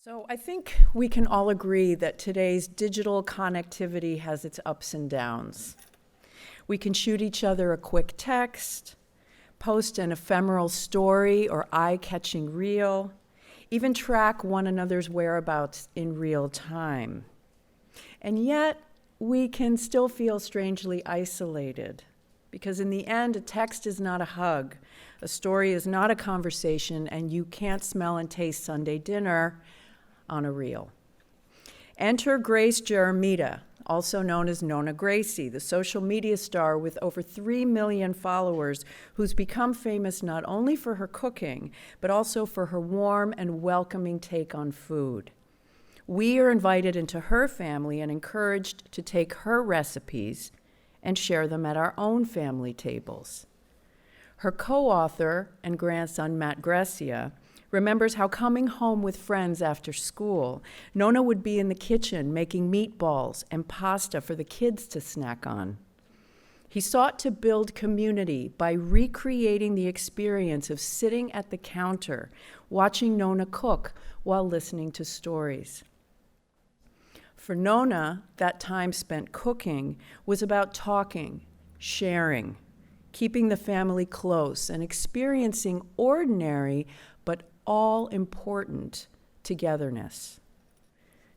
So I think we can all agree that today's digital connectivity has its ups and downs. We can shoot each other a quick text, post an ephemeral story or eye-catching reel, even track one another's whereabouts in real time. And yet, we can still feel strangely isolated, because in the end, a text is not a hug, a story is not a conversation, and you can't smell and taste Sunday dinner on a reel. Enter Grace Jeremita, also known as Nonna Gracie, the social media star with over 3 million followers, who's become famous not only for her cooking, but also for her warm and welcoming take on food. We are invited into her family and encouraged to take her recipes and share them at our own family tables. Her co-author and grandson, Matt Gracie, remembers how coming home with friends after school, Nonna would be in the kitchen making meatballs and pasta for the kids to snack on. He sought to build community by recreating the experience of sitting at the counter, watching Nonna cook while listening to stories. For Nonna, that time spent cooking was about talking, sharing, keeping the family close, and experiencing ordinary but all-important togetherness.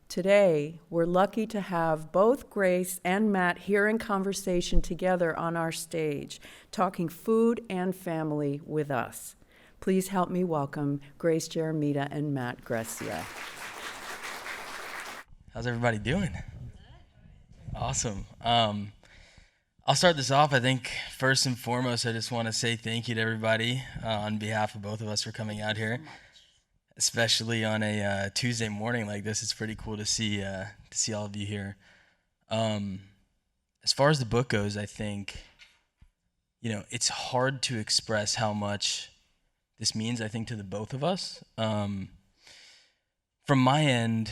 Today, we're lucky to have both Grace and Matt here in conversation together on our stage, talking food and family with us. Please help me welcome Grace Jeremita and Matt Gracie. How's everybody doing? Awesome. I'll start this off. I think first and foremost, I just want to say thank you to everybody on behalf of both of us for coming out here, especially on a Tuesday morning like this. It's pretty cool to see all of you here. As far as the book goes, I think, it's hard to express how much this means, I think, to the both of us. From my end,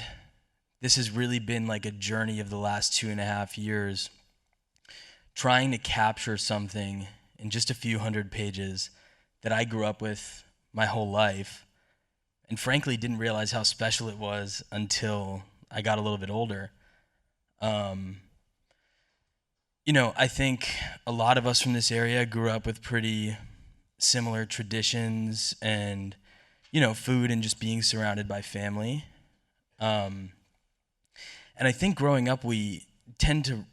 this has really been like a journey of the last 2.5 years, trying to capture something in just a few hundred pages that I grew up with my whole life, and frankly didn't realize how special it was until I got a little bit older. I think a lot of us from this area grew up with pretty similar traditions and, food and just being surrounded by family. And I think growing up, we tend to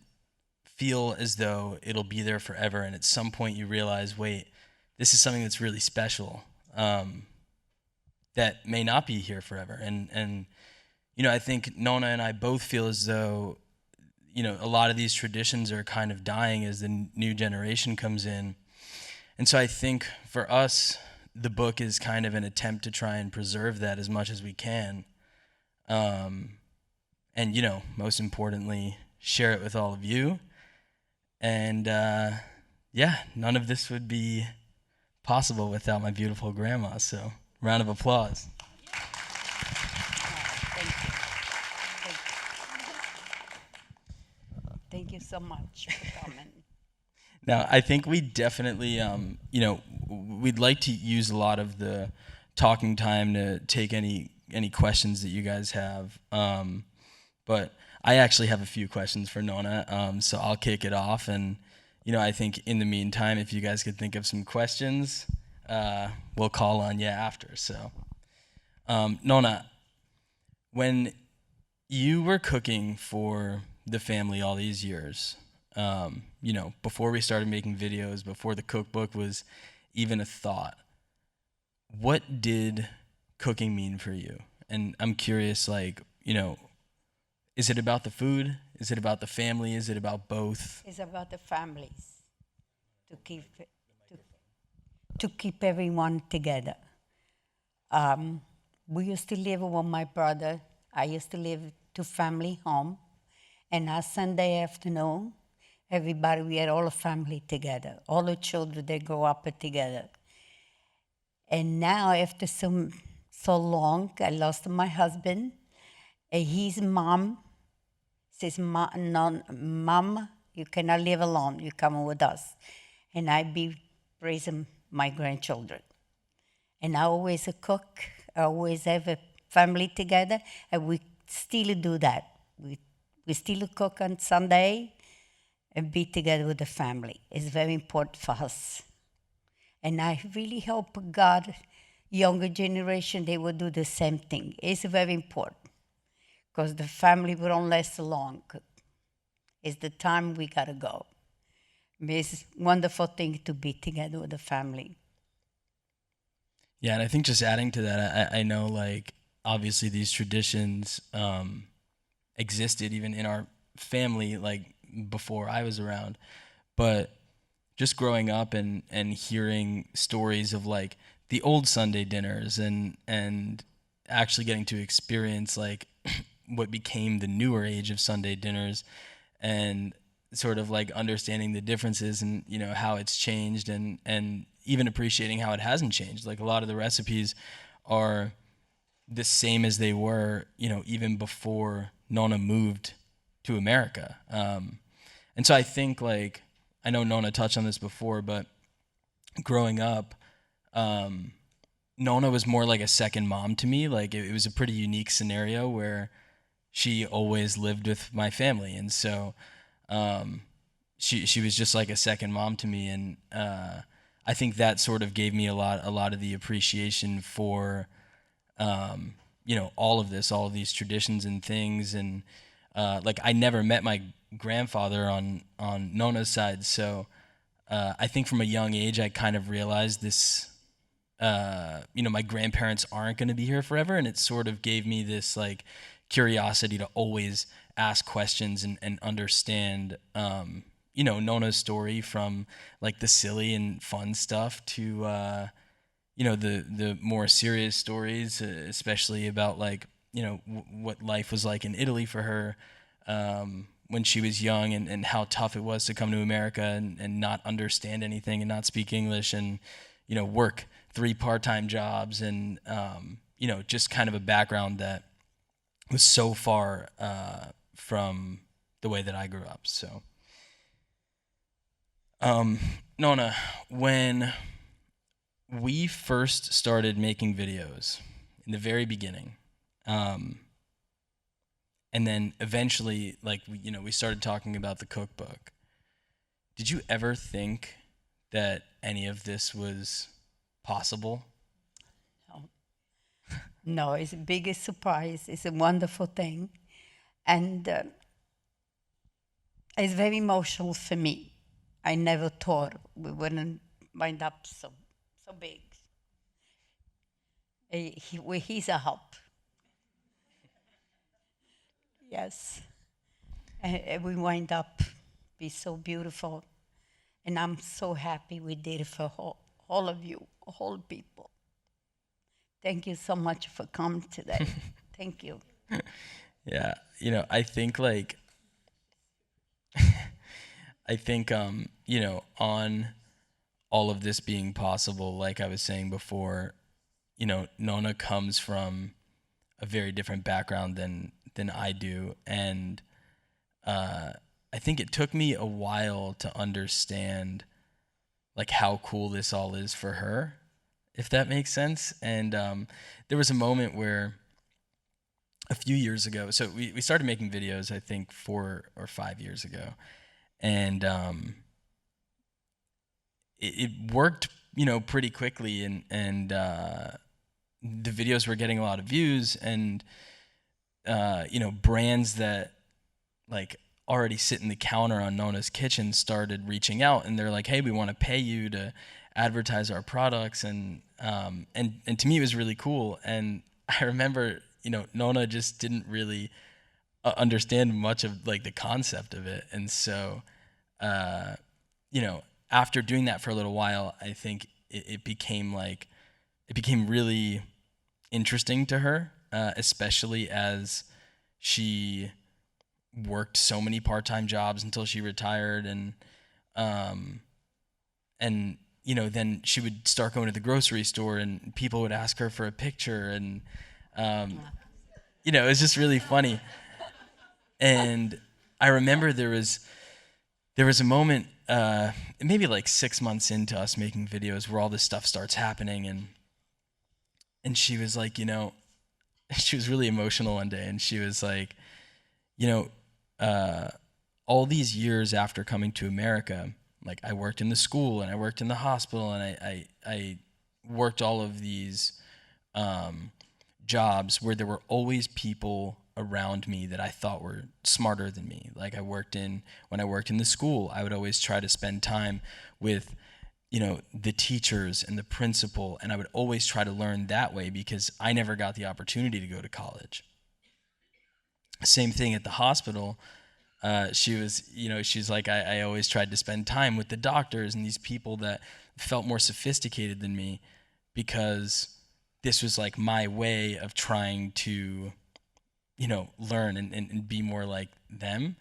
feel as though it'll be there forever, and at some point you realize, wait, this is something that's really special that may not be here forever. And I think Nonna and I both feel as though a lot of these traditions are kind of dying as the new generation comes in. And so I think for us, the book is kind of an attempt to try and preserve that as much as we can, and most importantly, share it with all of you. And none of this would be possible without my beautiful grandma. So, round of applause. Thank you so much for coming. Now, I think we definitely, we'd like to use a lot of the talking time to take any questions that you guys have. But I actually have a few questions for Nonna, so I'll kick it off. And, I think in the meantime, if you guys could think of some questions, we'll call on you after. So, Nonna, when you were cooking for the family all these years, before we started making videos, before the cookbook was even a thought, what did cooking mean for you? And I'm curious, is it about the food? Is it about the family? Is it about both? It's about the families, to keep everyone together. We used to live with my brother. I used to live to family home, and on Sunday afternoon, we had all the family together. All the children, they grow up together. And now, after so long, I lost my husband, and his mom says, Mom, you cannot live alone. You come with us. And I be raising my grandchildren. And I always cook. I always have family together, and we still do that. We still cook on Sunday and be together with the family. It's very important for us. And I really hope God, younger generation, they will do the same thing. It's very important because the family will not last long. It's the time we gotta go. It's a wonderful thing to be together with the family. Yeah, and I think just adding to that, I know like obviously these traditions existed even in our family like before I was around, but just growing up and hearing stories of like the old Sunday dinners and actually getting to experience like what became the newer age of Sunday dinners and sort of like understanding the differences and you know how it's changed and even appreciating how it hasn't changed. Like a lot of the recipes are the same as they were, you know, even before Nonna moved to America. And so I think like, I know Nonna touched on this before, but growing up, Nonna was more like a second mom to me. Like it was a pretty unique scenario where she always lived with my family. And so she was just like a second mom to me. And I think that sort of gave me a lot of the appreciation for, you know, all of these traditions and things. And like I never met my grandfather on Nonna's side. So I think from a young age, I kind of realized this, you know, my grandparents aren't going to be here forever. And it sort of gave me this like curiosity to always ask questions and understand, you know, Nonna's story from like the silly and fun stuff to, you know, the more serious stories, especially about like, you know, what life was like in Italy for her when she was young and how tough it was to come to America and not understand anything and not speak English and, you know, work 3 part-time jobs and, you know, just kind of a background that was so far from the way that I grew up. So, Nonna, when we first started making videos in the very beginning, and then eventually, like, you know, we started talking about the cookbook. Did you ever think that any of this was possible? No, it's the biggest surprise. It's a wonderful thing. And it's very emotional for me. I never thought we wouldn't wind up so big. He's a help. Yes. And we wind up be so beautiful. And I'm so happy we did it for all of you, all people. Thank you so much for coming today. Thank you. Yeah, you know, I think like, you know, on all of this being possible, like I was saying before, you know, Nonna comes from a very different background than I do, and I think it took me a while to understand like how cool this all is for her, if that makes sense. And there was a moment where a few years ago, so we started making videos, I think 4 or 5 years ago, and it worked, you know, pretty quickly, and the videos were getting a lot of views, and you know, brands that like already sit in the counter on Nonna's Kitchen started reaching out, and they're like, hey, we want to pay you to advertise our products, and to me it was really cool. And I remember, you know, Nonna just didn't really understand much of like the concept of it, and so you know, after doing that for a little while, I think it became really interesting to her, especially as she worked so many part-time jobs until she retired, and you know, then she would start going to the grocery store and people would ask her for a picture, and you know, it was just really funny. And I remember there was a moment, maybe like 6 months into us making videos, where all this stuff starts happening, and she was like, you know, she was really emotional one day, and she was like, you know, all these years after coming to America, like I worked in the school and I worked in the hospital and I worked all of these jobs where there were always people around me that I thought were smarter than me. Like when I worked in the school, I would always try to spend time with, the teachers and the principal, and I would always try to learn that way because I never got the opportunity to go to college. Same thing at the hospital. She's like, I always tried to spend time with the doctors and these people that felt more sophisticated than me because this was like my way of trying to, learn and be more like them.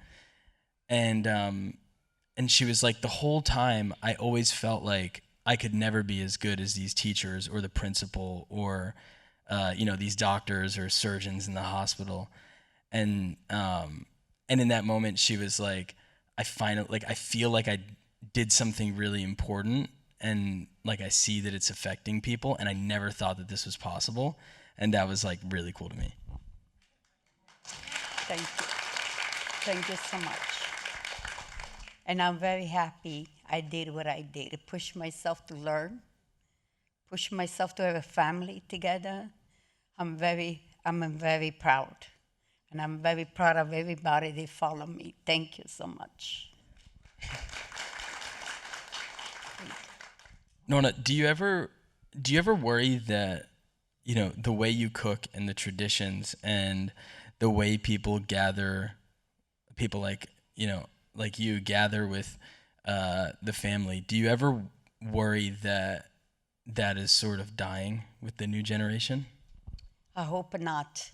And she was like, the whole time I always felt like I could never be as good as these teachers or the principal or, these doctors or surgeons in the hospital. And in that moment, she was like, I feel like I did something really important, and like I see that it's affecting people, and I never thought that this was possible, and that was like really cool to me. Thank you. Thank you so much. And I'm very happy I did what I did. I pushed myself to learn, pushed myself to have a family together. I'm very proud. And I'm very proud of everybody that follow me. Thank you so much. Nonna, do you ever worry that, the way you cook and the traditions and the way people like, like you gather with the family, do you ever worry that that is sort of dying with the new generation? I hope not.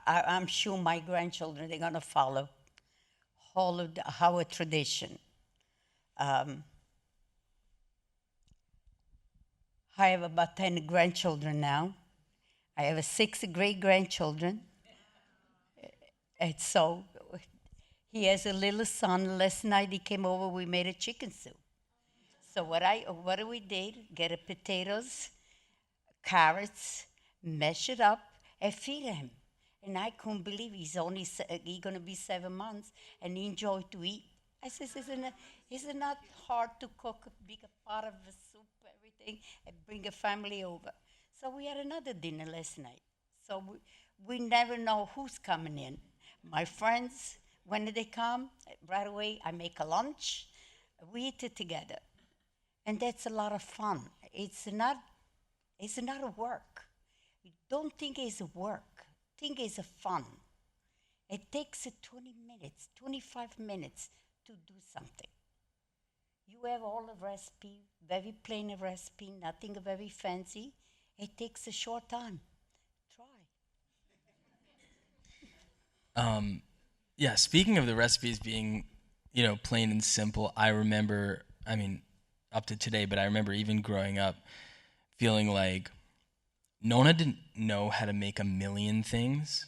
I'm sure my grandchildren, they're going to follow all of our tradition. I have about 10 grandchildren now. I have 6 great-grandchildren. And so he has a little son. Last night he came over, we made a chicken soup. So what we did, get a potatoes, carrots, mash it up, and feed him. And I couldn't believe he's going to be 7 months, and he enjoyed to eat. I says, isn't it not hard to cook a big pot of the soup, everything, and bring a family over? So we had another dinner last night. So we never know who's coming in. My friends, when they come, right away I make a lunch. We eat it together. And that's a lot of fun. It's not a work. Don't think it's a work. Think it's a fun. It takes 20 minutes, 25 minutes to do something. You have all the recipe, very plain recipe, nothing very fancy. It takes a short time. Try. Yeah, speaking of the recipes being, plain and simple, I remember, up to today, but I remember even growing up feeling like Nonna didn't know how to make a million things.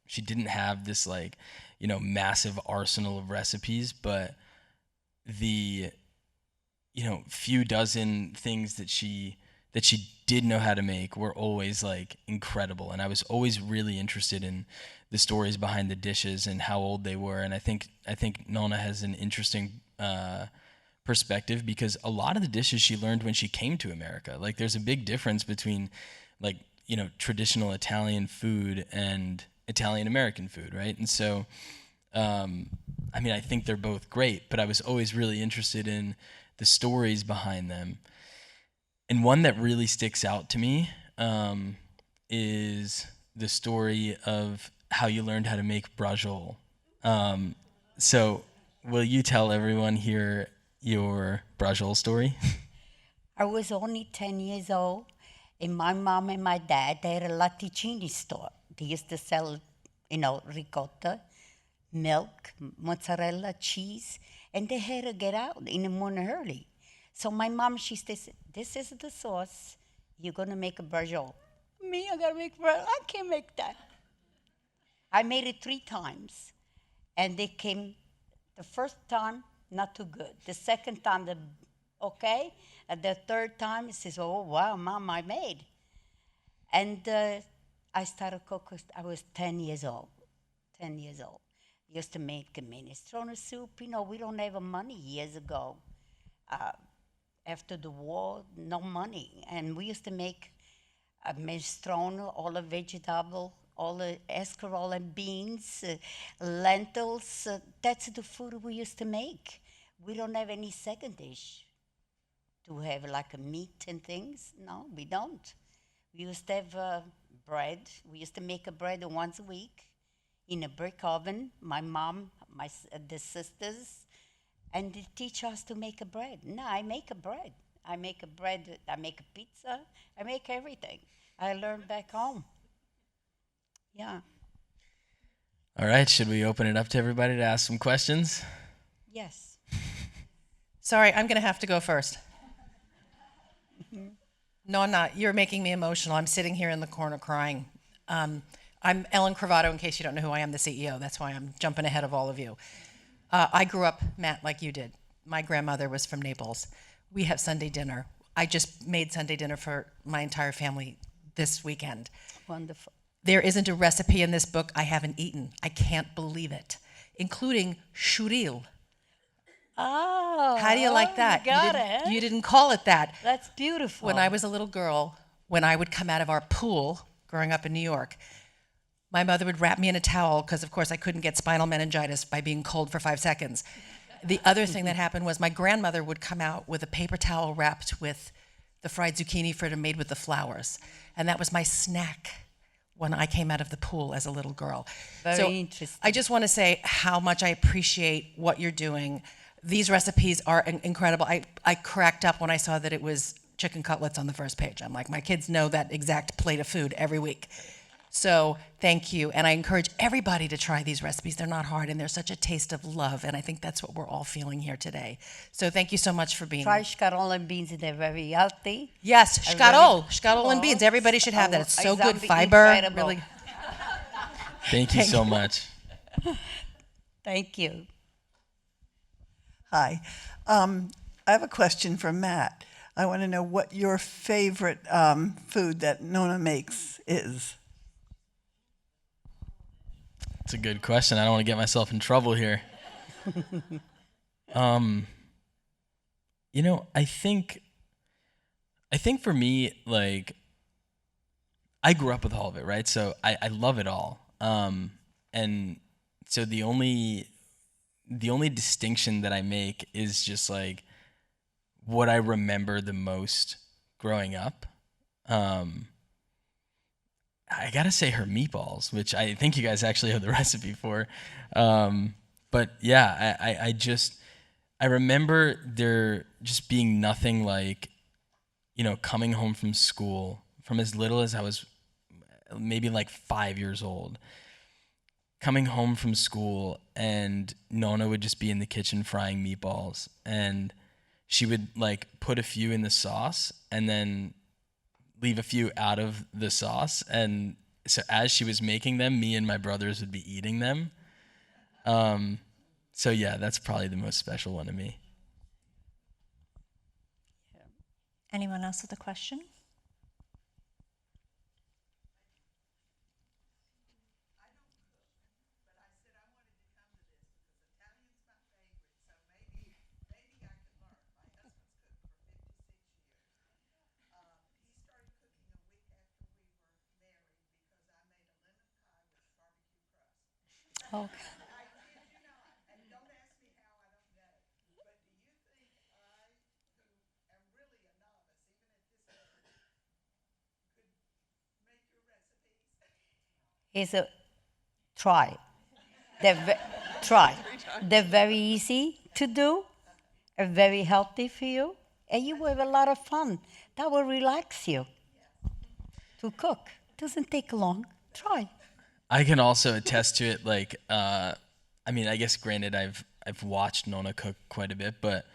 She didn't have this massive arsenal of recipes, but the, few dozen things that she did know how to make were always incredible. And I was always really interested in the stories behind the dishes and how old they were. And I think Nonna has an interesting perspective because a lot of the dishes she learned when she came to America. There's a big difference between traditional Italian food and Italian American food, right? And so I think they're both great, but I was always really interested in the stories behind them. And one that really sticks out to me is the story of how you learned how to make braciole. So will you tell everyone here your braciole story? I was only 10 years old, and my mom and my dad, they had a latticini store. They used to sell, ricotta, milk, mozzarella, cheese, and they had to get out in the morning early. So my mom, she said, this is the sauce. You're going to make a braciole. Me, I got to make braciole. I can't make that. I made it 3 times, and they came the first time, not too good. The second time, okay. And the third time, he says, oh, wow, Mom, I made. And I started cooking. I was 10 years old. 10 years old. Used to make a minestrone soup. You know, we don't have money years ago. After the war, no money. And we used to make a minestrone, all the vegetable, all the escarole and beans, lentils. That's the food we used to make. We don't have any second dish to have like a meat and things. No, we don't. We used to have bread. We used to make a bread once a week in a brick oven. My mom, the sisters, and they teach us to make a bread. No, I make a bread. I make a bread. I make a pizza. I make everything. I learned back home. Yeah. All right, should we open it up to everybody to ask some questions? Yes. Sorry, I'm going to have to go first. Nonna, you're making me emotional. I'm sitting here in the corner crying. I'm Ellen Cravato, in case you don't know who I am, the CEO. That's why I'm jumping ahead of all of you. I grew up, Matt, like you did. My grandmother was from Naples. We have Sunday dinner. I just made Sunday dinner for my entire family this weekend. Wonderful. There isn't a recipe in this book I haven't eaten. I can't believe it, including shuril. Oh. How do you like that? You got it. You didn't call it that. That's beautiful. When I was a little girl, when I would come out of our pool growing up in New York, my mother would wrap me in a towel because, of course, I couldn't get spinal meningitis by being cold for 5 seconds. The other thing that happened was my grandmother would come out with a paper towel wrapped with the fried zucchini fritter made with the flowers. And that was my snack when I came out of the pool as a little girl. Very interesting. I just want to say how much I appreciate what you're doing. These recipes are incredible. I cracked up when I saw that it was chicken cutlets on the first page. I'm like, my kids know that exact plate of food every week. So thank you. And I encourage everybody to try these recipes. They're not hard, and they're such a taste of love. And I think that's what we're all feeling here today. So thank you so much for being Try here. escarole and beans. They're very healthy. Yes, Are shkarol and beans. Everybody should have that. It's so good. Exactly. Fiber. Incredible. Really. Thank you so much. Thank you. Hi. I have a question for Matt. I want to know what your favorite food that Nonna makes is. It's a good question. I don't want to get myself in trouble here. I think for me, like, I grew up with all of it, right? So I love it all. And so the only distinction that I make is just like what I remember the most growing up. I gotta say her meatballs, which I think you guys actually have the recipe for. But yeah, I remember there just being nothing like, coming home from school from as little as I was maybe like 5 years old, coming home from school, and Nonna would just be in the kitchen frying meatballs, and she would like put a few in the sauce and then leave a few out of the sauce. And so as she was making them, me and my brothers would be eating them. So yeah, that's probably the most special one to me. Anyone else with a question? Okay. Is a try. Try. They're very easy to do, are very healthy for you, and you will have a lot of fun. That will relax you. To cook doesn't take long. Try. I can also attest to it. Like, I guess granted, I've watched Nonna cook quite a bit, but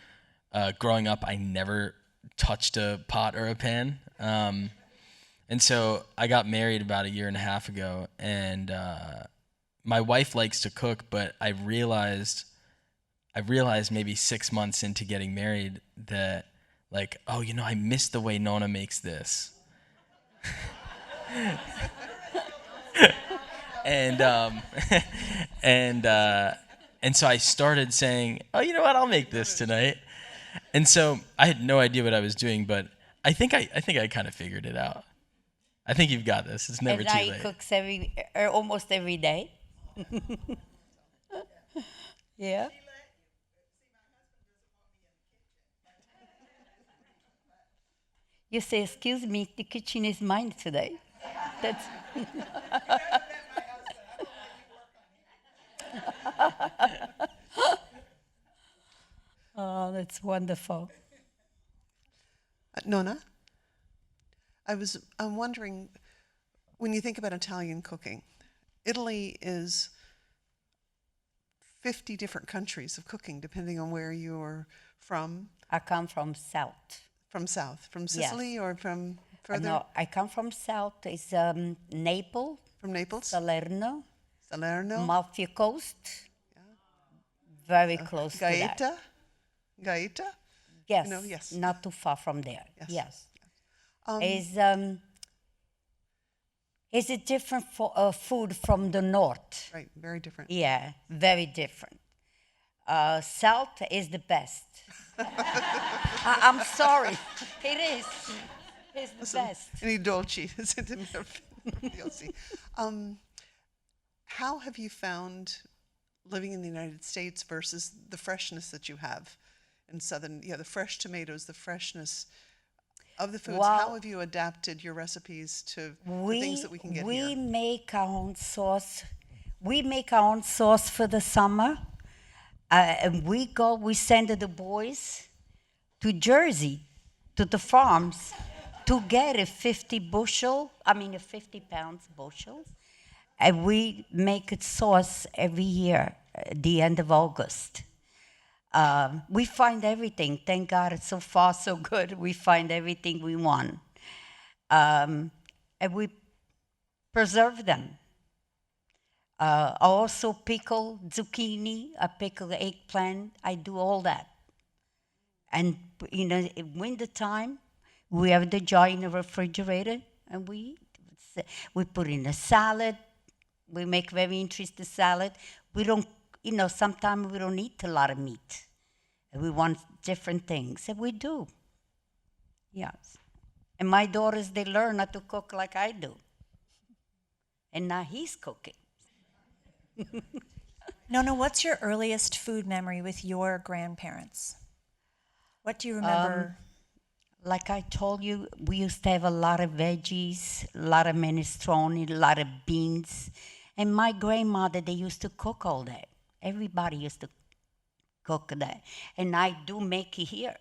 growing up, I never touched a pot or a pan. And so I got married about 1.5 years ago, and my wife likes to cook, but I realized maybe 6 months into getting married that, like, I miss the way Nonna makes this. and and so I started saying, oh, you know what, I'll make this tonight. And so I had no idea what I was doing, but I think I kind of figured it out. I think you've got this. It's never And too I late. cooks almost every day. Yeah. You say, excuse me, the kitchen is mine today. That's oh, that's wonderful. Nonna, I'm wondering, when you think about Italian cooking, Italy is 50 different countries of cooking, depending on where you're from. I come from South. From south, from Sicily, Yes. or from further? No, I come from South. It's Naples, From Naples, Salerno, Salerno, Amalfi Coast. Very close to that. Gaeta, Gaeta. Yes, know, yes. not too far from there. Yes. Yes. Um, Is it different for food from the north? Right, very different. Yeah, very different. South is the best. I'm sorry, it is. It's the Listen, best. any dolci. How have you found living in the United States versus the freshness that you have in southern, the fresh tomatoes, the freshness of the foods? Well, how have you adapted your recipes to the things that we can get we here? make our own sauce. We make our own sauce for the summer. And we send the boys to Jersey, to the farms, to get a 50 pounds bushel. And we make it sauce every year at the end of August. We find everything. Thank God, it's so far so good. We find everything we want. And we preserve them. I also pickle zucchini, I pickle eggplant, I do all that. And in winter time, we have the jar in the refrigerator, and we put in a salad. We make very interesting salad. We don't, sometimes we don't eat a lot of meat. We want different things, and we do. Yes. And my daughters, they learn how to cook like I do. And now he's cooking. Nonna, what's your earliest food memory with your grandparents? What do you remember? Like I told you, we used to have a lot of veggies, a lot of minestrone, a lot of beans. And my grandmother, they used to cook all that. Everybody used to cook that. And I do make it here.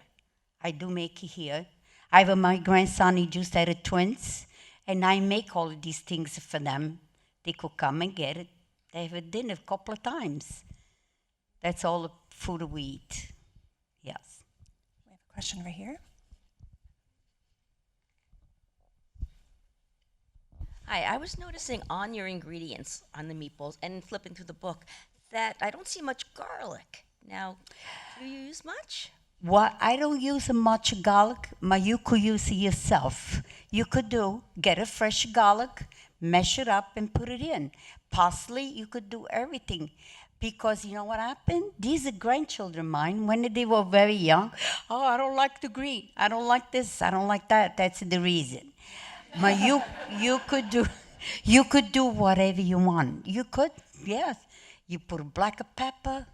I have my grandson, he just had a twins. And I make all of these things for them. They could come and get it. They have a dinner a couple of times. That's all the food we eat. Yes. We have a question over here. Hi, I was noticing on your ingredients on the meatballs and flipping through the book that I don't see much garlic. Now, do you use much? Well, I don't use much garlic, but you could use it yourself. You could get a fresh garlic, mash it up and put it in. Parsley, you could do everything. Because you know what happened? These are grandchildren of mine, when they were very young, oh, I don't like the green, I don't like this, I don't like that. That's the reason. But you could do whatever you want. You could, yes. You put black pepper,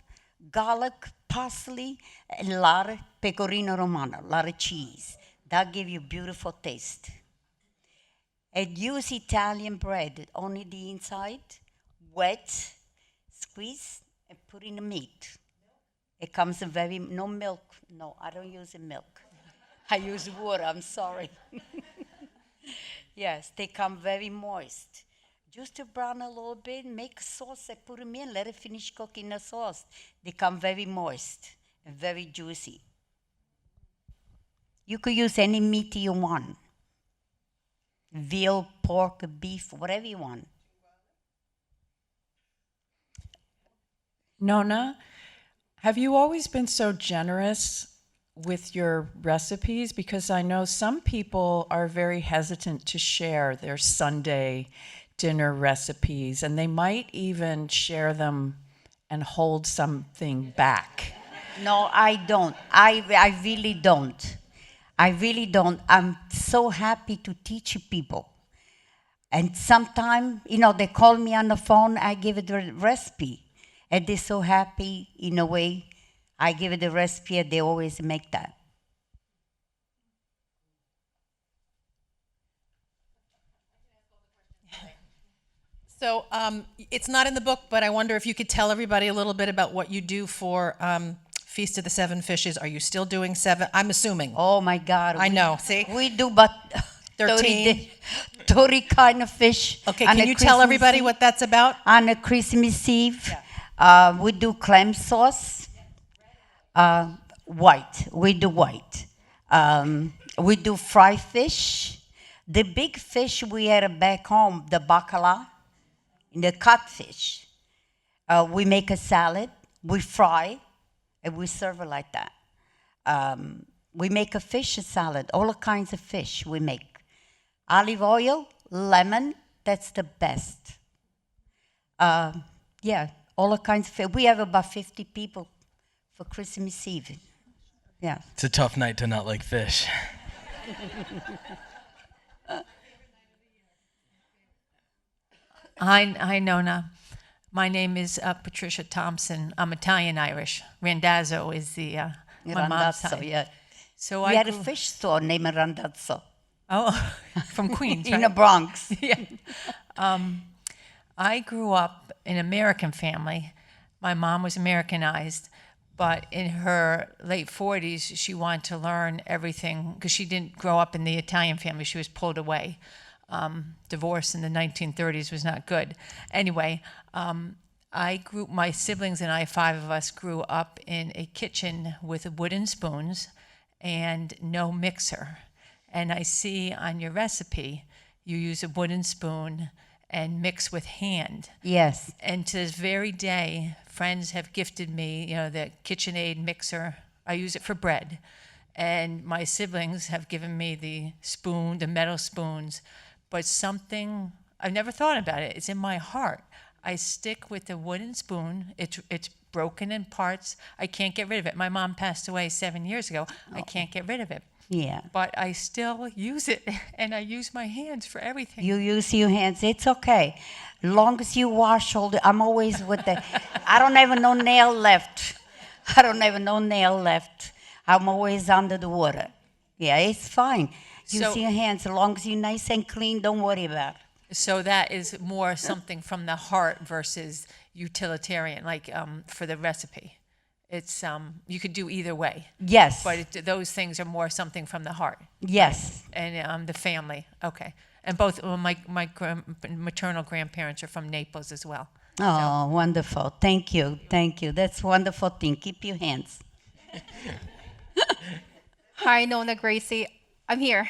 garlic, parsley, a lot of pecorino romano, a lot of cheese. That give you beautiful taste. And use Italian bread, only the inside, wet, squeeze, and put in the meat. It comes in no milk. No, I don't use milk. I use water, I'm sorry. Yes, they come very moist. Just to brown a little bit, make sauce, and put them in, let it finish cooking the sauce. They come very moist and very juicy. You could use any meat you want. Veal, pork, beef, whatever you want. Nonna, have you always been so generous with your recipes? Because I know some people are very hesitant to share their Sunday dinner recipes, and they might even share them and hold something back. No, I don't. I really don't. I really don't. I'm so happy to teach people. And sometimes, they call me on the phone, I give it the recipe. And they're so happy, in a way. I give it the recipe, and they always make that. So it's not in the book, but I wonder if you could tell everybody a little bit about what you do for Feast of the Seven Fishes. Are you still doing 7? I'm assuming. Oh, my God. I know, see? We do but 13. 30 kind of fish. Okay, on can a you tell Christmas everybody Eve. what that's about? On a Christmas Eve, we do clam sauce. White. We do white. We do fried fish. The big fish we had back home, the bacala, the catfish. We make a salad. We fry, and we serve it like that. We make a fish salad. All kinds of fish we make. Olive oil, lemon. That's the best. Yeah, all kinds of fish. We have about 50 people for Christmas Eve. Yeah. It's a tough night to not like fish. Hi, Nonna. My name is Patricia Thompson. I'm Italian-Irish. Randazzo is my mom's Randazzo, side. yeah. So We I had a grew- fish store named Randazzo Oh, from Queens, in right? the Bronx. Yeah. I grew up in an American family. My mom was Americanized, but in her late 40s, she wanted to learn everything because she didn't grow up in the Italian family. She was pulled away. Divorce in the 1930s was not good. Anyway, my siblings and I, 5 of us, grew up in a kitchen with wooden spoons and no mixer. And I see on your recipe, you use a wooden spoon and mix with hand. Yes. And to this very day, friends have gifted me, the KitchenAid mixer. I use it for bread. And my siblings have given me the spoon, the metal spoons. But something, I've never thought about it. It's in my heart. I stick with the wooden spoon. It's broken in parts. I can't get rid of it. My mom passed away 7 years ago. I can't get rid of it. Yeah. But I still use it, and I use my hands for everything. You use your hands. It's okay. Long as you wash all the... I'm always with the... I don't have no nail left. I don't have no nail left. I'm always under the water. Yeah, it's fine. Use So- your hands. As long as you're nice and clean, don't worry about it. So that is more something from the heart versus utilitarian, like for the recipe. It's you could do either way, Yes. but those things are more something from the heart Yes. and the family. Okay, and both my maternal grandparents are from Naples as well. Oh, wonderful. Thank you. Thank you. That's a wonderful thing. Keep your hands. Hi, Nonna Gracie. I'm here.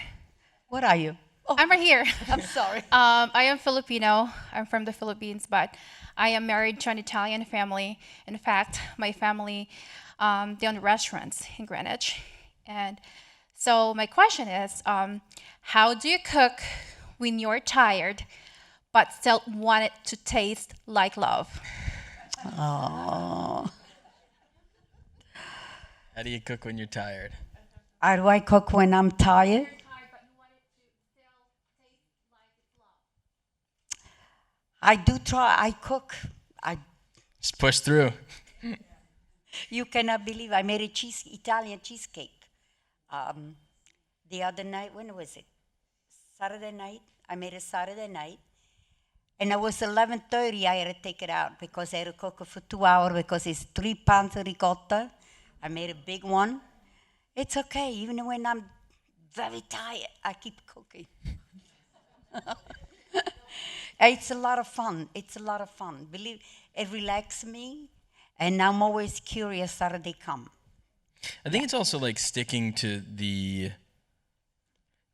What are you? I'm right here. I'm sorry. I am Filipino. I'm from the Philippines, but I am married to an Italian family. In fact, my family, they own restaurants in Greenwich. And so my question is, how do you cook when you're tired, but still want it to taste like love? Oh. How do you cook when you're tired? How do I cook when I'm tired? I do try. I cook. Just push through. You cannot believe I made a Italian cheesecake. The other night, when was it? Saturday night. I made it Saturday night, and it was 11:30. I had to take it out because I had to cook it for 2 hours because it's 3 pounds of ricotta. I made a big one. It's okay, even when I'm very tired. I keep cooking. It's a lot of fun. It's a lot of fun. Believe it relaxes me, and I'm always curious how they come. I think it's also like sticking to the.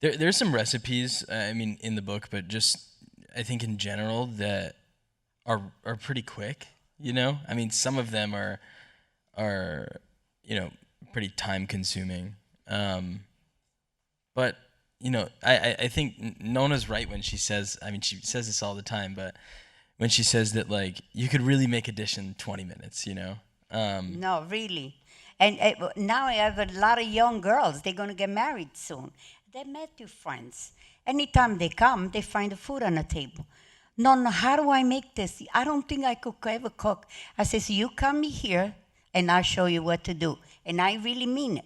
There's some recipes, in the book, but just I think in general that are pretty quick. Some of them are pretty time consuming. But you know, I think Nona's right when she says, I mean, she says this all the time, but when she says that, like, you could really make a dish in 20 minutes, you know? No, really. And now I have a lot of young girls. They're going to get married soon. They met your friends. Anytime they come, they find the food on the table. No, how do I make this? I don't think I could ever cook. I says, you come here, and I'll show you what to do. And I really mean it.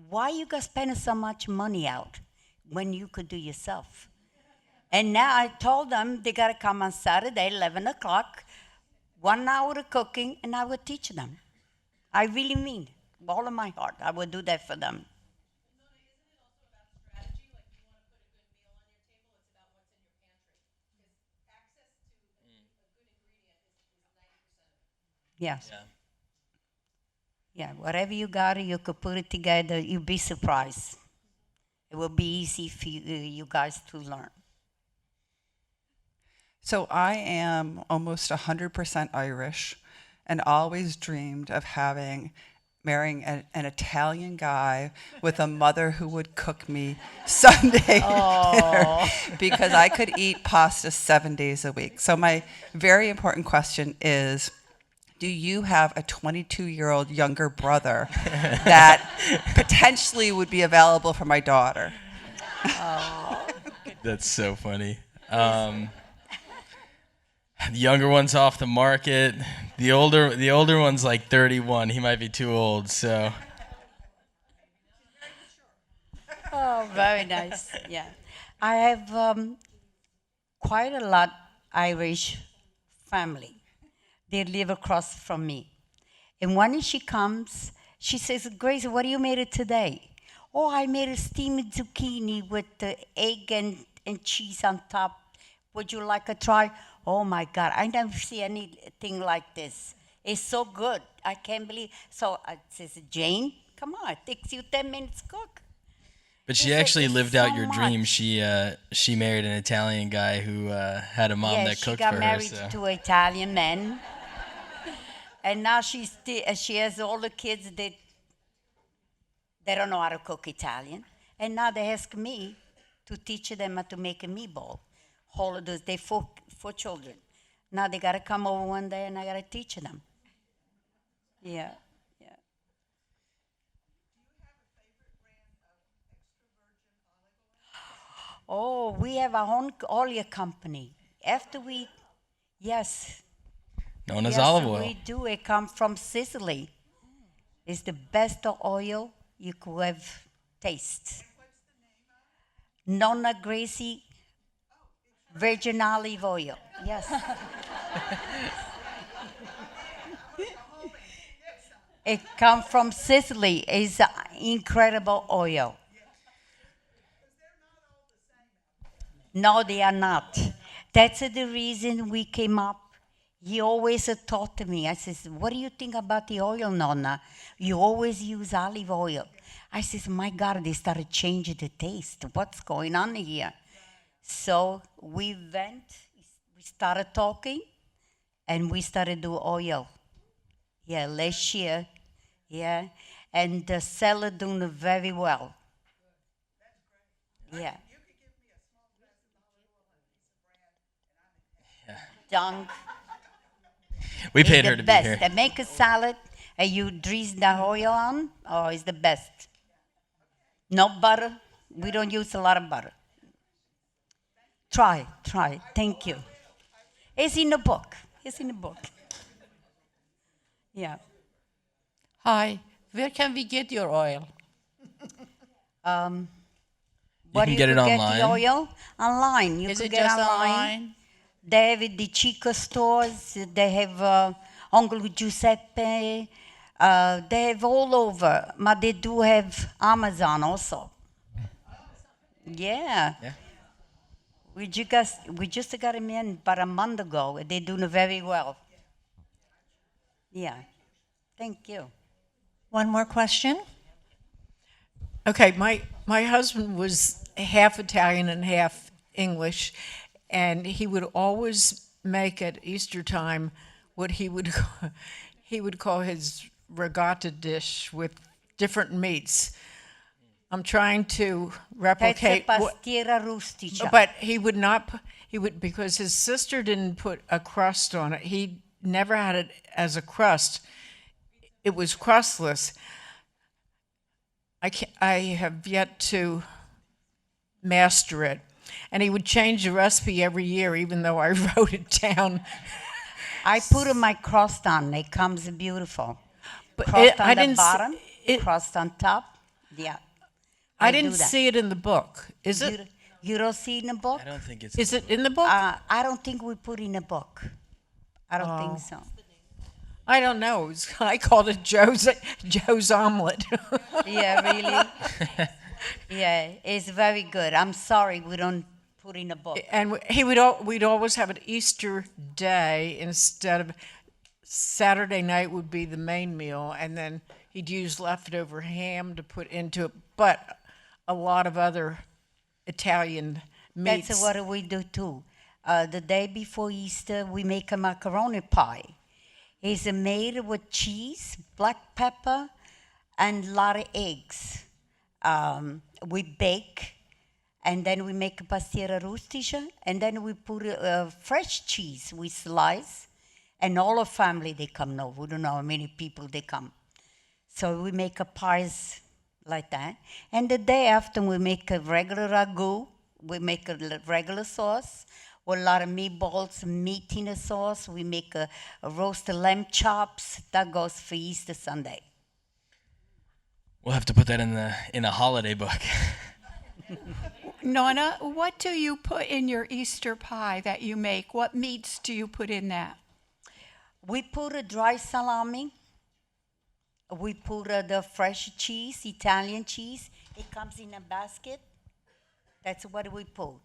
Why you guys spending so much money out when you could do yourself? And now I told them they got to come on Saturday, 11 o'clock, 1 hour of cooking, and I will teach them. I really mean it. All of my heart. I will do that for them. Yes. Yeah, whatever you got, you could put it together. You'll be surprised. It will be easy for you guys to learn. So I am almost 100% Irish and always dreamed of marrying an Italian guy with a mother who would cook me Sunday dinner because I could eat pasta 7 days a week. So my very important question is, do you have a 22-year-old younger brother that potentially would be available for my daughter? That's so funny. The younger one's off the market. The older one's like 31. He might be too old, so. Oh, very nice. Yeah. I have quite a lot Irish family. They live across from me. And when she comes, she says, Grace, what do you made it today? Oh, I made a steamed zucchini with the egg and cheese on top. Would you like a try? Oh my God, I never see anything like this. It's so good. I can't believe. So I says, Jane, come on, it takes you 10 minutes to cook. But she actually lived out your dream. She married an Italian guy who had a mom that cooked for her. Yeah, she got married to an Italian man. And now she has all the kids that they don't know how to cook Italian. And now they ask me to teach them how to make a meatball. Holidays, they four children. Now they got to come over one day and I got to teach them. Yeah. Oh, we have our own oil company. Yes. Known as olive oil. We do. It comes from Sicily. It's the best oil you could have taste. Nonna Gracie virgin olive oil. Yes. It comes from Sicily. It's incredible oil. No, they are not. That's the reason we came up. He always taught me. I says, what do you think about the oil, Nonna? You always use olive oil. I says, my God, they started changing the taste. What's going on here? So we started talking, and we started do oil. Yeah, last year. Yeah, and the seller doing very well. Yeah. Dunk. We paid her to be here. They make a salad and you drizzle the oil on. Oh, it's the best. No butter. We don't use a lot of butter. Try. Thank you. It's in the book. Yeah. Hi. Where can we get your oil? You can get it online. Get the oil online. Is it just online? They have the Chico stores. They have Uncle Giuseppe. They have all over. But they do have Amazon also. Yeah. We just got them in about a month ago. They're doing very well. Yeah. Thank you. One more question. Okay, my husband was half Italian and half English, and he would always make at Easter time what he would call his regatta dish with different meats. I'm trying to That's a replicate. pastiera rustica. But he would not. He would, because his sister didn't put a crust on it. He never had it as a crust. It was crustless. I have yet to master it. And he would change the recipe every year, even though I wrote it down. I put my crust on. It comes beautiful. But Crust on I the didn't bottom, crust on top. Yeah. I do didn't that. see it in the book. Is it? You don't see it in the book? I don't think it's. Is it in the book? I don't think we put in a book. I don't think so. I don't know. I called it Joe's omelet. Yeah, really? Yeah, it's very good. I'm sorry we don't put in a book. And we'd always have an Easter day instead of Saturday night would be the main meal, and then he'd use leftover ham to put into it, but a lot of other Italian meats. That's what we do too. The day before Easter, we make a macaroni pie. It's made with cheese, black pepper, and a lot of eggs. We bake, and then we make a pastiera rustica, and then we put fresh cheese. We slice, and all our family, they come now. We don't know how many people they come. So we make a pies like that. And the day after, we make a regular ragu. We make a regular sauce with a lot of meatballs, meat in the sauce. We make a roasted lamb chops. That goes for Easter Sunday. We'll have to put that in a holiday book. Nonna, what do you put in your Easter pie that you make? What meats do you put in that? We put a dry salami. We put the fresh cheese, Italian cheese. It comes in a basket. That's what we put.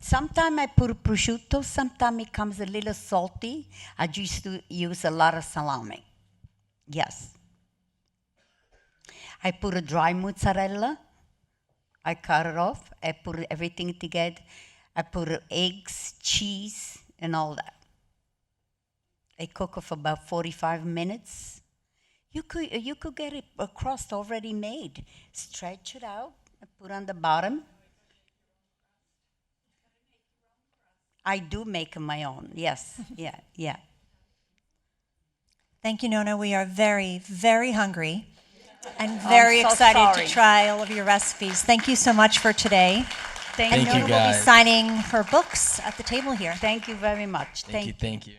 Sometimes I put prosciutto. Sometimes it comes a little salty. I used to use a lot of salami. Yes. I put a dry mozzarella. I cut it off. I put everything together. I put eggs, cheese, and all that. I cook it for about 45 minutes. You could get a crust already made. Stretch it out and put on the bottom. I do make my own. Yes. Yeah. Thank you, Nonna. We are very, very hungry and very so excited sorry. to try all of your recipes. Thank you so much for today. Thank And you. Nonna will be guys. signing her books at the table here. Thank you very much. Thank you.